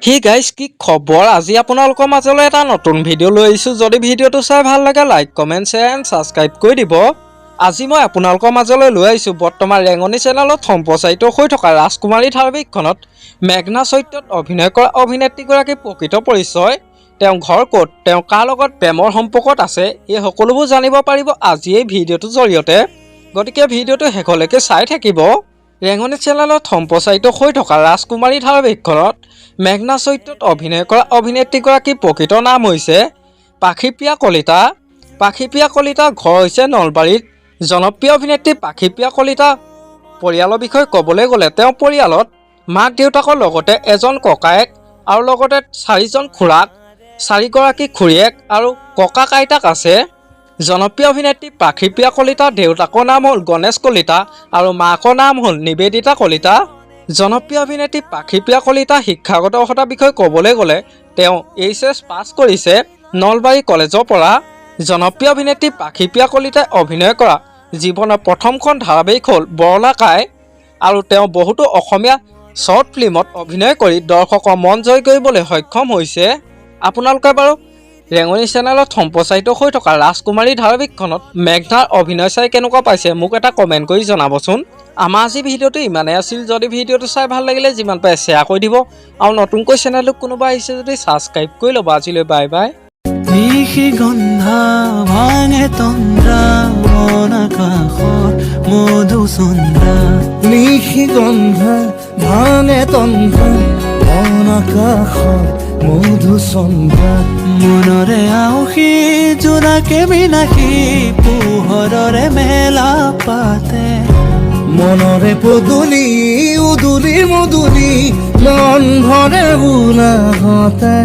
Hey guys কি খবৰ আজি আপোনালোকৰ মাজলৈ এটা নতুন ভিডিঅ' লৈ আহিছোঁ। যদি ভিডিঅ'টো চাই ভাল লাগে like comment share and subscribe কৰি দিব। আজি মই আপোনালোকৰ মাজলৈ লৈ আহিছোঁ বৰ্তমান ৰেঙনি চেনেলত সম্প্ৰচাৰিত হৈ থকা ৰাজকুমাৰী ধাৰাবাহিকখনত মেঘনা চৰিত্ৰত অভিনয় কৰা অভিনেত্ৰীগৰাকীৰ প্ৰকৃত পৰিচয়, তেওঁ ঘৰ ক'ত, তেওঁ কাৰ লগত প্ৰেমৰ সম্পৰ্কত আছে, এই সকলোবোৰ জানিব পাৰিব আজি এই ভিডিঅ'টোৰ জৰিয়তে। গতিকে ভিডিঅ'টো শেষলৈকে চাই থাকিব। ৰেঙনি চেনেলত সম্প্ৰচাৰিত হৈ থকা ৰাজকুমাৰী ধাৰাবাহিকখনত মেঘনা চৰিত্ৰত অভিনয় কৰা অভিনেত্ৰীগৰাকীৰ প্ৰকৃত নাম হৈছে পাখিপ্ৰিয়া কলিতা। পাখিপ্ৰিয়া কলিতাৰ ঘৰ হৈছে নলবাৰীত। জনপ্ৰিয় অভিনেত্ৰী পাখিপ্ৰিয়া কলিতা পৰিয়ালৰ বিষয়ে ক'বলৈ গ'লে তেওঁৰ পৰিয়ালত মাক দেউতাকৰ লগতে এজন ককায়েক আৰু লগতে 4জন খুৰাক, 4গৰাকী খুৰীয়েক আৰু ককা আইতাক আছে। জনপ্ৰিয় অভিনেত্ৰী পাখিপ্ৰিয়া কলিতাৰ দেউতাকৰ নাম হ'ল গণেশ কলিতা আৰু মাকৰ নাম হ'ল নিবেদিতা কলিতা। জনপ্ৰিয় অভিনেত্ৰী পাখিপ্ৰিয়া কলিতাৰ শিক্ষাগত অৰ্হতাৰ বিষয়ে ক'বলৈ গ'লে তেওঁ HS পাছ কৰিছে নলবাৰী কলেজৰ পৰা। জনপ্ৰিয় অভিনেত্ৰী পাখিপ্ৰিয়া কলিতাই অভিনয় কৰা জীৱনৰ প্ৰথমখন ধাৰাবাহিক হ'ল বৰলা কাই, আৰু তেওঁ বহুতো অসমীয়া শ্বৰ্ট ফিল্মত অভিনয় কৰি দৰ্শকৰ মন জয় কৰিবলৈ সক্ষম হৈছে। আপোনালোকে বাৰু ৰেঙনি চেনেলত সম্প্ৰচাৰিত হৈ থকা ৰাজকুমাৰী ধাৰাবাহিকখনত মেঘনাৰ অভিনয় চাই কেনেকুৱা পাইছে মোক এটা কমেণ্ট কৰি জনাবচোন। আমাৰ আজি ভিডিঅ'টো ইমানেই আছিল। যদি ভিডিঅ'টো চাই ভাল লাগিলে যিমান পাৰে শ্বেয়াৰ কৰি দিব আৰু নতুনকৈ চেনেলটোক কোনোবা আহিছে যদি ছাবস্ক্ৰাইব কৰি ল'ব। আজিলৈ বাই বাই। নিশি গন্ধা ভাঙে তন্দ্ৰা মন আকাশত মধুচন্দ্ৰা। নিশি গন্ধা ভাঙে তন্দ্ৰা মন আকাশত মধুচন্দ্ৰা। মনৰে আউসী জোনাকে বিনাশী পোহৰৰে মেলা পাতে। মনৰে পদূলি উদুলি মধুলি মন ভৰে বোলাহতে।